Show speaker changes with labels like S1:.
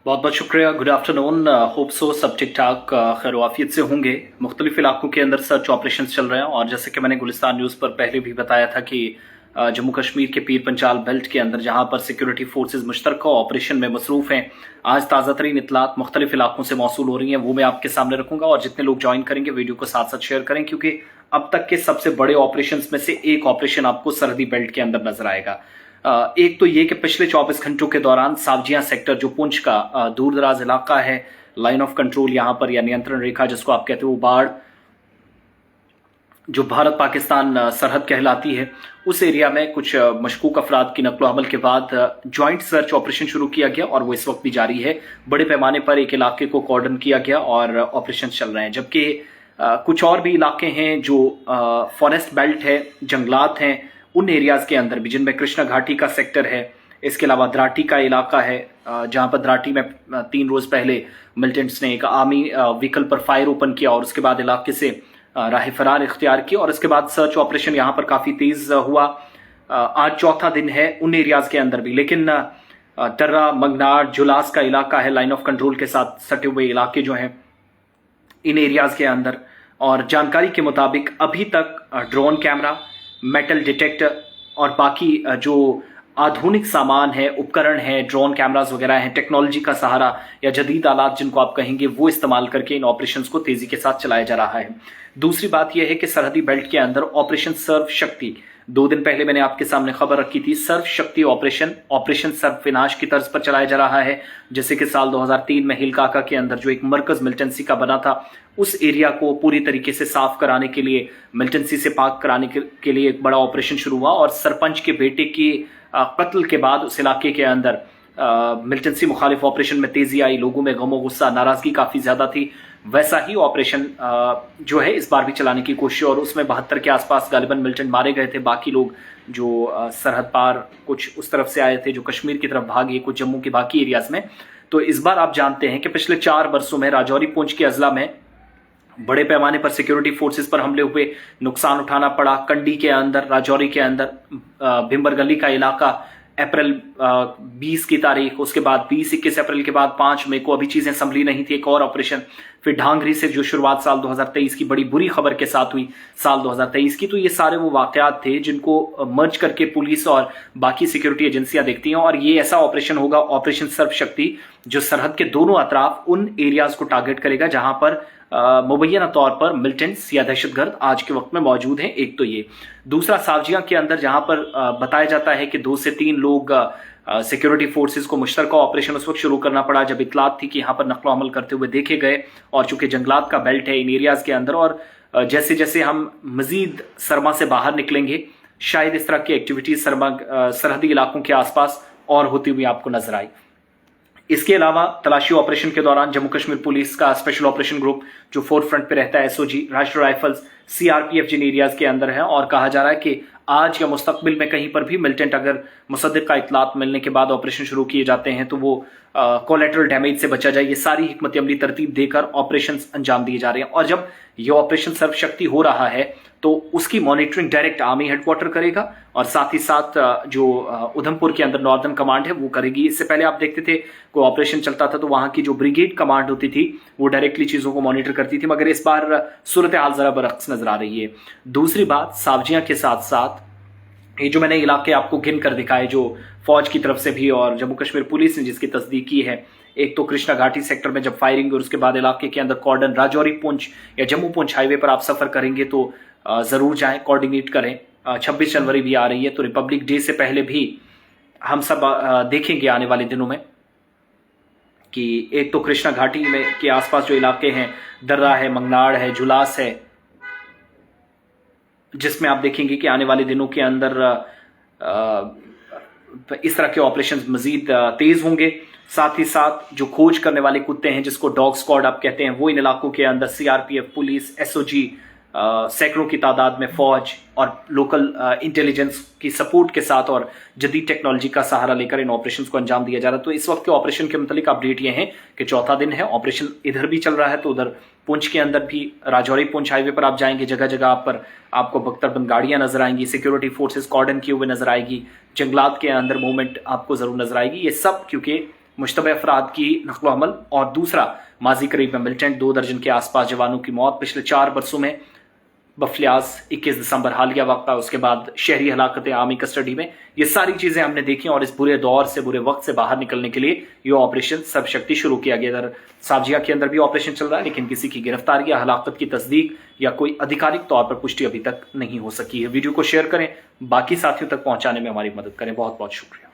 S1: बहुत बहुत शुक्रिया। Good afternoon. होप सो सब ठीक ठाक खैर वाफियत से होंगे। मुख्तलिफ इलाकों के अंदर सर्च ऑपरेशन चल रहे हैं और जैसे कि मैंने गुलिस्तान न्यूज़ पर पहले भी बताया था कि जम्मू कश्मीर के पीर पंचाल बेल्ट के अंदर जहां पर सिक्योरिटी फोर्सेज मुश्तरका ऑपरेशन में मसरूफ हैं, आज ताज़ा तरीन इतलात मुख्तलिफ इलाकों से मौसूल हो रही हैं, वो मैं आपके सामने रखूंगा। और जितने लोग ज्वाइन करेंगे वीडियो को साथ साथ शेयर करें, क्योंकि अब तक के सबसे बड़े ऑपरेशन में से एक ऑपरेशन आपको सरहदी बेल्ट के अंदर नजर आएगा। एक तो ये कि पिछले 24 घंटों के दौरान सावजिया सेक्टर जो पुंछ का दूर दराज इलाका है, लाइन ऑफ कंट्रोल यहां पर या नियंत्रण रेखा जिसको आप कहते हो, बाढ़ जो भारत पाकिस्तान सरहद कहलाती है, उस एरिया में कुछ मशकूक अफराद की नकलो हमल के बाद ज्वाइंट सर्च ऑपरेशन शुरू किया गया और वो इस वक्त भी जारी है। बड़े पैमाने पर एक इलाके को कॉर्डन किया गया और ऑपरेशन चल रहे हैं, जबकि कुछ और भी इलाके हैं जो फॉरेस्ट बेल्ट है, जंगलात हैं, उन एरियाज के अंदर भी, जिनमें कृष्णा घाटी का सेक्टर है, इसके अलावा द्राटी का इलाका है, जहां पर द्राटी में 3 रोज पहले मिलिटेंट्स ने एक आर्मी व्हीकल पर फायर ओपन किया और उसके बाद इलाके से राह फरार इख्तियार की और इसके बाद सर्च ऑपरेशन यहां पर काफी तेज हुआ। आज चौथा दिन है उन एरियाज के अंदर भी, लेकिन दर्रा, मंगनार, जुलास का इलाका है, लाइन ऑफ कंट्रोल के साथ सटे हुए इलाके जो हैं इन एरियाज के अंदर। और जानकारी के मुताबिक अभी तक ड्रोन कैमरा, मेटल डिटेक्टर और बाकी जो आधुनिक सामान है, उपकरण है, ड्रोन कैमरास वगैरह हैं, टेक्नोलॉजी का सहारा या जदीद आलात जिनको आप कहेंगे, वो इस्तेमाल करके इन ऑपरेशंस को तेजी के साथ चलाया जा रहा है। दूसरी बात यह है कि सरहदी बेल्ट के अंदर ऑपरेशन सर्व शक्ति, 2 दिन पहले मैंने आपके सामने खबर रखी थी, सर्व शक्ति ऑपरेशन सर्व विनाश की तर्ज पर चलाया जा रहा है। जैसे कि साल 2003 में हिलकाका के अंदर जो एक मरकज मिलिटेंसी का बना था, उस एरिया को पूरी तरीके से साफ कराने के लिए, मिलिटेंसी से पाक कराने के लिए एक बड़ा ऑपरेशन शुरू हुआ और सरपंच के बेटे की कत्ल के बाद उस इलाके के अंदर मिलिटेंसी मुखालिफ ऑपरेशन में तेजी आई, लोगों में गमो गुस्सा, नाराजगी काफी ज्यादा थी। वैसा ही ऑपरेशन जो है इस बार भी चलाने की कोशिश, और उसमें 72 के आसपास गालिबन मिलिटेंट मारे गए थे। बाकी लोग जो सरहद पार कुछ उस तरफ से आए थे, जो कश्मीर की तरफ भागे, कुछ जम्मू के बाकी एरियाज में। तो इस बार आप जानते हैं कि पिछले 4 वर्षों में राजौरी पुंछ के अजला में बड़े पैमाने पर सिक्योरिटी फोर्सेस पर हमले हुए, नुकसान उठाना पड़ा। कंडी के अंदर, राजौरी के अंदर, भिम्बर गली का इलाका, अप्रैल 20 की तारीख, उसके बाद 20-21 अप्रैल के बाद 5 मई को अभी चीजें संभली नहीं थी, एक और ऑपरेशन। फिर ढांगरी से जो शुरुआत साल 2023 की बड़ी बुरी खबर के साथ हुई, साल 2023 की। तो ये सारे वो वाकयात थे जिनको मर्ज करके पुलिस और बाकी सिक्योरिटी एजेंसियां देखती हैं, और ये ऐसा ऑपरेशन होगा, ऑपरेशन सर्व शक्ति, जो सरहद के दोनों अतराफ उन एरियाज को टारगेट करेगा जहां पर मुबैना तौर पर मिलिटेंट्स या दहशतगर्द आज के वक्त में मौजूद हैं। एक तो ये, दूसरा सावजिया के अंदर जहां पर बताया जाता है कि 2 से 3 लोग सिक्योरिटी फोर्सेस को मुश्तरका ऑपरेशन उस वक्त शुरू करना पड़ा जब इतलात थी कि यहां पर नकलो अमल करते हुए देखे गए। और चूंकि जंगलात का बेल्ट है इन एरियाज के अंदर, और जैसे जैसे हम मजीद सरमा से बाहर निकलेंगे, शायद इस तरह की एक्टिविटीज सरहदी इलाकों के आसपास और होती हुई आपको नजर आई। इसके अलावा तलाशी ऑपरेशन के दौरान जम्मू कश्मीर पुलिस का स्पेशल ऑपरेशन ग्रुप जो फोर्थ फ्रंट पे रहता है, एसओजी, राष्ट्रीय राइफल्स, सीआरपीएफ जिन एरियाज के अंदर है, और कहा जा रहा है कि आज या मुस्तकबिल में कहीं पर भी मिलिटेंट अगर मुसद्दिक का इतलात मिलने के बाद ऑपरेशन शुरू किए जाते हैं तो वो कोलेटरल डैमेज से बचा जाए। ये सारी हिकमत अमली तरतीब देकर ऑपरेशन अंजाम दिए जा रहे हैं। और जब ये ऑपरेशन सर्वशक्ति हो रहा है तो उसकी मॉनिटरिंग डायरेक्ट आर्मी हेडक्वार्टर करेगा, और साथ ही साथ जो उधमपुर के अंदर नॉर्दर्न कमांड है वो करेगी। इससे पहले आप देखते थे कोई ऑपरेशन चलता था तो वहां की जो ब्रिगेड कमांड होती थी वो डायरेक्टली चीजों को मॉनिटर करती थी, मगर इस बार सूरत हाल जरा बरअक्स नजर आ रही है। दूसरी बात, सावजिया के साथ साथ ये जो मैंने इलाके आपको गिन कर दिखाए, जो फौज की तरफ से भी और जम्मू कश्मीर पुलिस ने जिसकी तस्दीक की है, एक तो कृष्णा घाटी सेक्टर में जब फायरिंग और उसके बाद इलाके के अंदर कॉर्डन, राजौरी पुंछ या जम्मू पुंछ हाईवे पर आप सफर करेंगे तो जरूर जाएं, कोऑर्डिनेट करें। 26 जनवरी भी आ रही है, तो रिपब्लिक डे से पहले भी हम सब देखेंगे आने वाले दिनों में कि एक तो कृष्णा घाटी में के आसपास जो इलाके हैं, दर्रा है, मंगनाड़ है, जुलास है, जिसमें आप देखेंगे कि आने वाले दिनों के अंदर इस तरह के ऑपरेशन मजीद तेज होंगे। साथ ही साथ जो खोज करने वाले कुत्ते हैं, जिसको डॉग स्क्वाड आप कहते हैं, वो इन इलाकों के अंदर सीआरपीएफ, पुलिस, एसओजी, सैकड़ों की तादाद में फौज और लोकल इंटेलिजेंस की सपोर्ट के साथ और जदीद टेक्नोलॉजी का सहारा लेकर इन ऑपरेशंस को अंजाम दिया जा रहा है। तो इस वक्त के ऑपरेशन के मुतालिक अपडेट ये है कि चौथा दिन है, ऑपरेशन इधर भी चल रहा है, तो उधर पुंछ के अंदर भी राजौरी पुंछ हाईवे पर आप जाएंगे, जगह जगह आप पर आपको बख्तरबंद गाड़ियां नजर आएंगी, सिक्योरिटी फोर्सेस कॉर्डन किए हुए नजर आएगी, जंगलात के अंदर मूवमेंट आपको जरूर नजर आएगी। ये सब क्योंकि मुश्तबे अफराद की नकलो अमल, और दूसरा माजी करीब में मिलिटेंट 2 दर्जन के आसपास जवानों की मौत पिछले 4 बरसों में। बफलियाज 21 दिसंबर हालिया वाक़ा, उसके बाद शहरी हलाकतें आर्मी कस्टडी में, ये सारी चीजें हमने देखी और इस बुरे दौर से, बुरे वक्त से बाहर निकलने के लिए ये ऑपरेशन सर्वशक्ति शुरू किया गया। इधर साबजिया के अंदर भी ऑपरेशन चल रहा है, लेकिन किसी की गिरफ्तारी या हलाकत की तस्दीक या कोई आधिकारिक तौर पर पुष्टि अभी तक नहीं हो सकी है। वीडियो को शेयर करें, बाकी साथियों तक पहुंचाने में हमारी मदद करें। बहुत बहुत शुक्रिया।